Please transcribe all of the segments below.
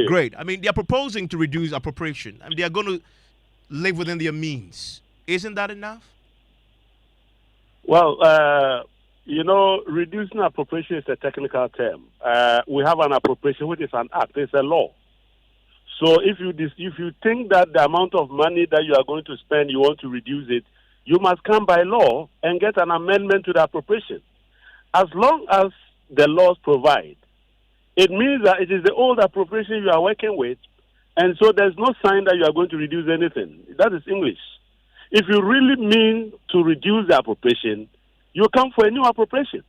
Great. I mean, they are proposing to reduce appropriation. I mean, they are going to live within their means. Isn't that enough? Well, reducing appropriation is a technical term. We have an appropriation, which is an act. It's a law. So if you think that the amount of money that you are going to spend, you want to reduce it, you must come by law and get an amendment to the appropriation. As long as the laws provide, it means that it is the old appropriation you are working with, and so there's no sign that you are going to reduce anything. That is English. If you really mean to reduce the appropriation, you come for a new appropriation.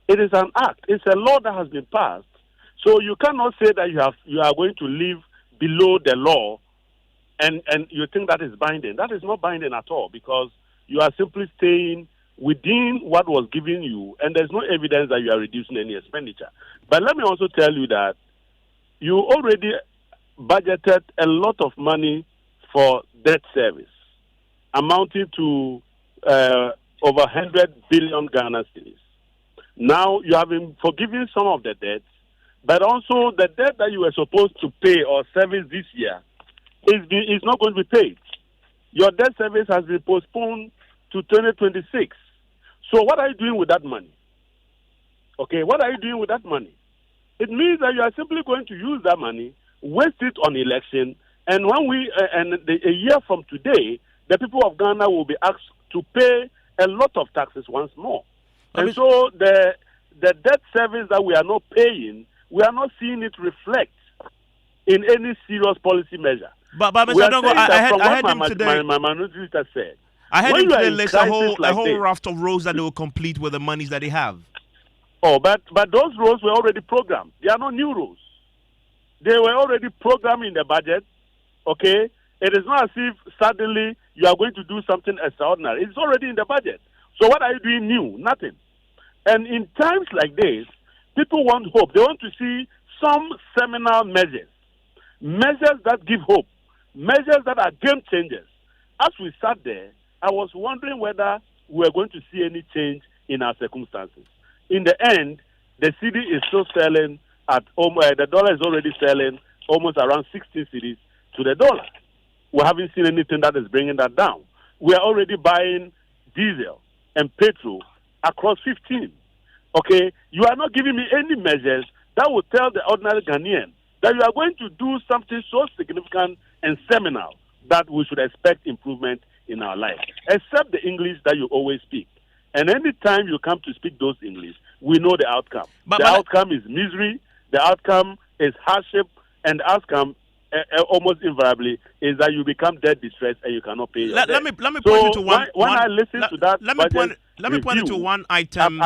It is an act. It's a law that has been passed. So you cannot say that you are going to live below the law and you think that is binding. That is not binding at all, because you are simply staying within what was given you, and there's no evidence that you are reducing any expenditure. But let me also tell you that you already budgeted a lot of money for debt service, amounting to over 100 billion Ghana cedis. Now you have been forgiving some of the debts, but also the debt that you were supposed to pay or service this year is not going to be paid. Your debt service has been postponed to 2026. So what are you doing with that money? Okay, what are you doing with that money? It means that you are simply going to use that money, waste it on election, and a year from today, the people of Ghana will be asked to pay a lot of taxes once more. So the debt service that we are not paying, we are not seeing it reflect in any serious policy measure. But Mr. Adongo, I heard him today. My minority leader said. I heard him today list a whole this, raft of roads that they will complete with the monies that they have. Oh, but those roads were already programmed. They are not new roads. They were already programmed in the budget. Okay? It is not as if suddenly you are going to do something extraordinary. It's already in the budget. So what are you doing new? Nothing. And in times like this, people want hope. They want to see some seminal measures that give hope, measures that are game changers. As we sat there, I was wondering whether we were going to see any change in our circumstances. In the end, the cedi is still selling at the dollar is already selling almost around 16 cedis to the dollar. We haven't seen anything that is bringing that down. We are already buying diesel and petrol across 15. Okay, you are not giving me any measures that will tell the ordinary Ghanaian that you are going to do something so significant and seminal that we should expect improvement in our life, except the English that you always speak. And any time you come to speak those English, we know the outcome. The outcome is misery, the outcome is hardship, and the outcome almost invariably is that you become debt distressed and you cannot pay your debt. Let me point you to one. When I listen to that, let me point you to one item.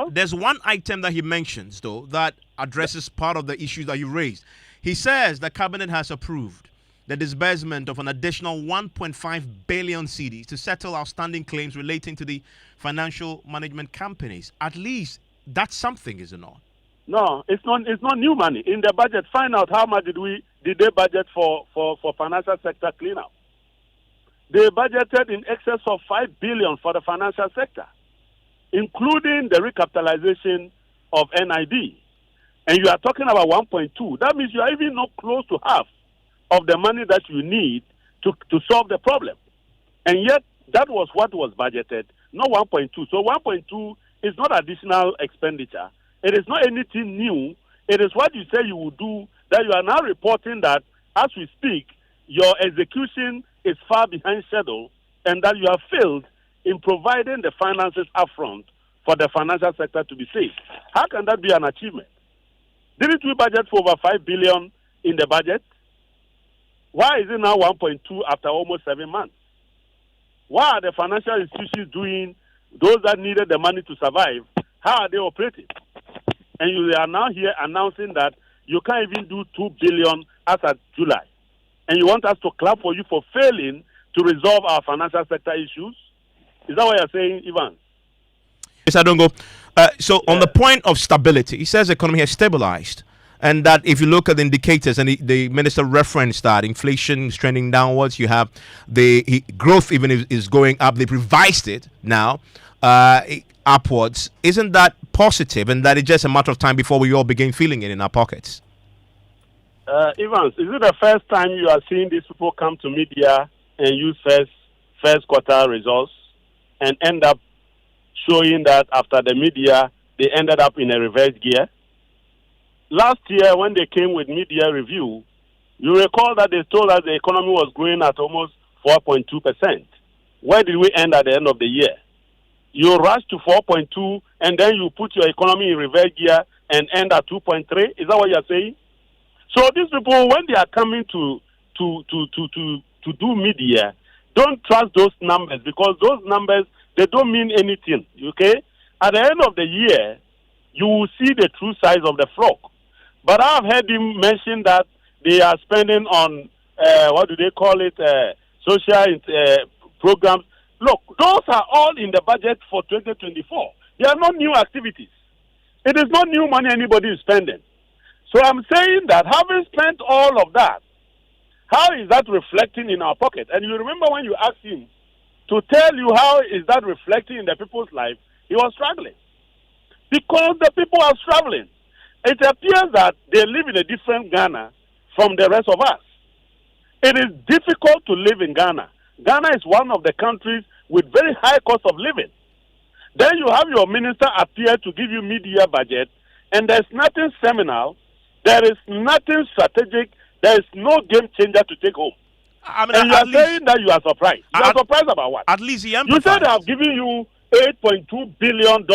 There's one item that he mentions, though, that addresses part of the issues that you raised. He says the cabinet has approved the disbursement of an additional 1.5 billion cedis to settle outstanding claims relating to the financial management companies. At least that's something, is it not? No, it's not new money. In the budget, find out how much did they budget for financial sector cleanup. They budgeted in excess of 5 billion for the financial sector, including the recapitalization of NIB. And you are talking about 1.2. That means you are even not close to half of the money that you need to solve the problem. And yet, that was what was budgeted, not 1.2. So 1.2 is not additional expenditure. It is not anything new. It is what you say you will do, that you are now reporting that, as we speak, your execution is far behind schedule, and that you have failed in providing the finances upfront for the financial sector to be safe. How can that be an achievement? Didn't we budget for over 5 billion in the budget? Why is it now 1.2 after almost 7 months? Why are the financial institutions doing, those that needed the money to survive, how are they operating? And you are now here announcing that you can't even do 2 billion as of July. And you want us to clap for you for failing to resolve our financial sector issues? Is that what you're saying, Ivan? Yes, Adongo. On the point of stability, he says the economy has stabilized. And that if you look at the indicators, and the minister referenced that inflation is trending downwards, you have the growth even is going up. They've revised it now upwards. Isn't that positive? And that it's just a matter of time before we all begin feeling it in our pockets? Evans, is it the first time you are seeing these people come to media and use first quarter results and end up showing that after the media, they ended up in a reverse gear? Last year, when they came with media review, you recall that they told us the economy was growing at almost 4.2%. Where did we end at the end of the year? You rush to 4.2 and then you put your economy in reverse gear and end at 2.3. Is that what you're saying? So these people, when they are coming to do media, don't trust those numbers, because those numbers, they don't mean anything. Okay? At the end of the year, you will see the true size of the flock. But I've heard him mention that they are spending on what do they call it? Social programs. Look, those are all in the budget for 2024. They are not new activities. It is not new money anybody is spending. So I'm saying that having spent all of that, how is that reflecting in our pocket? And you remember when you asked him to tell you how is that reflecting in the people's life, he was struggling. Because the people are struggling. It appears that they live in a different Ghana from the rest of us. It is difficult to live in Ghana. Ghana is one of the countries with very high cost of living. Then you have your minister appear to give you media budget, and there's nothing seminal, there is nothing strategic, there is no game changer to take home. I mean, and you are saying that you are surprised. You are surprised about what? At least he empathized. You said they have given you $8.2 billion.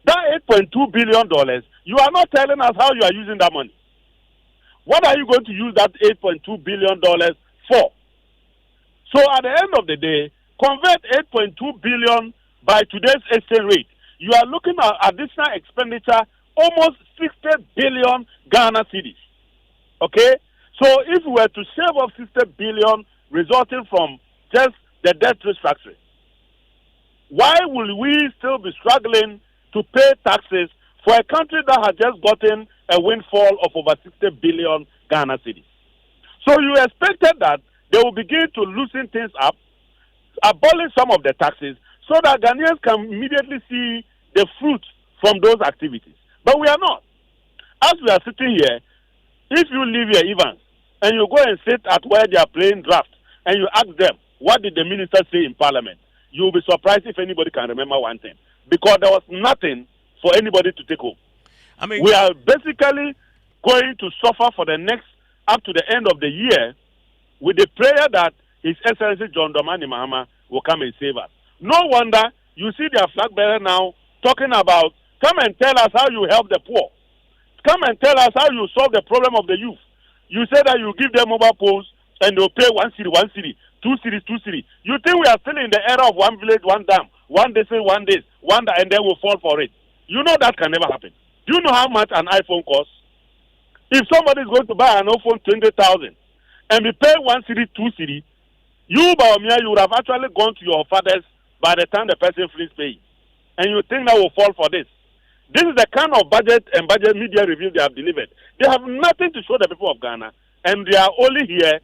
That $8.2 billion, you are not telling us how you are using that money. What are you going to use that $8.2 billion for? So at the end of the day, convert $8.2 billion by today's exchange rate. You are looking at additional expenditure, almost 60 billion Ghana cedis. Okay? So if we were to save off 60 billion resulting from just the debt restructuring, why will we still be struggling to pay taxes for a country that has just gotten a windfall of over 60 billion Ghana cedis? So you expected that they will begin to loosen things up, abolish some of the taxes, so that Ghanaians can immediately see the fruit from those activities. But we are not. As we are sitting here, if you leave here, Evans, and you go and sit at where they are playing draft, and you ask them, what did the minister say in Parliament? You will be surprised if anybody can remember one thing. Because there was nothing for anybody to take home. I mean, we are basically going to suffer for the next, up to the end of the year, with the prayer that His Excellency John Dramani Mahama will come and save us. No wonder you see their flag bearer now talking about, come and tell us how you help the poor. Come and tell us how you solve the problem of the youth. You say that you give them mobile phones and they'll pay 1 city, 2 cities, 2 cities. You think we are still in the era of one village, one dam, one this, and then we'll fall for it? You know that can never happen. Do you know how much an iPhone costs? If somebody is going to buy an iPhone 20,000 and be paying 1 city, 2 cities, you, Baomia, you would have actually gone to your fathers by the time the person finishes paying. And you think that will fall for this. This is the kind of budget and budget media review they have delivered. They have nothing to show the people of Ghana, and they are only here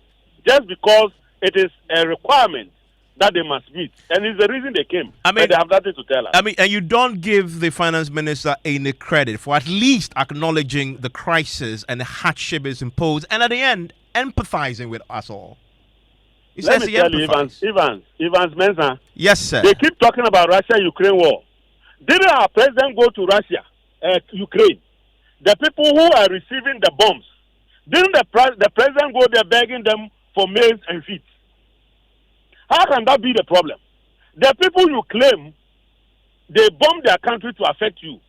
just because it is a requirement that they must meet. And it's the reason they came. I mean, they have nothing to tell us. I mean, and you don't give the finance minister any credit for at least acknowledging the crisis and the hardship is imposed, and at the end, empathizing with us all. Let me tell you, Evans Mensah. Yes, sir. They keep talking about Russia-Ukraine war. Didn't our president go to Russia, Ukraine? The people who are receiving the bombs, didn't the president go there begging them for maize and feet? How can that be the problem? The people you claim, they bomb their country to affect you.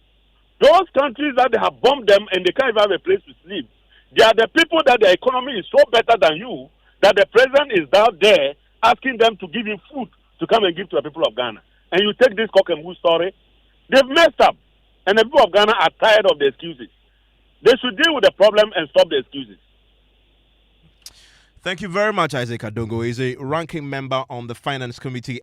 Those countries that they have bombed them and they can't even have a place to sleep, they are the people that their economy is so better than you that the president is down there asking them to give him food to come and give to the people of Ghana. And you take this cock and bull story, they've messed up. And the people of Ghana are tired of the excuses. They should deal with the problem and stop the excuses. Thank you very much, Isaac Adongo. He's a ranking member on the Finance Committee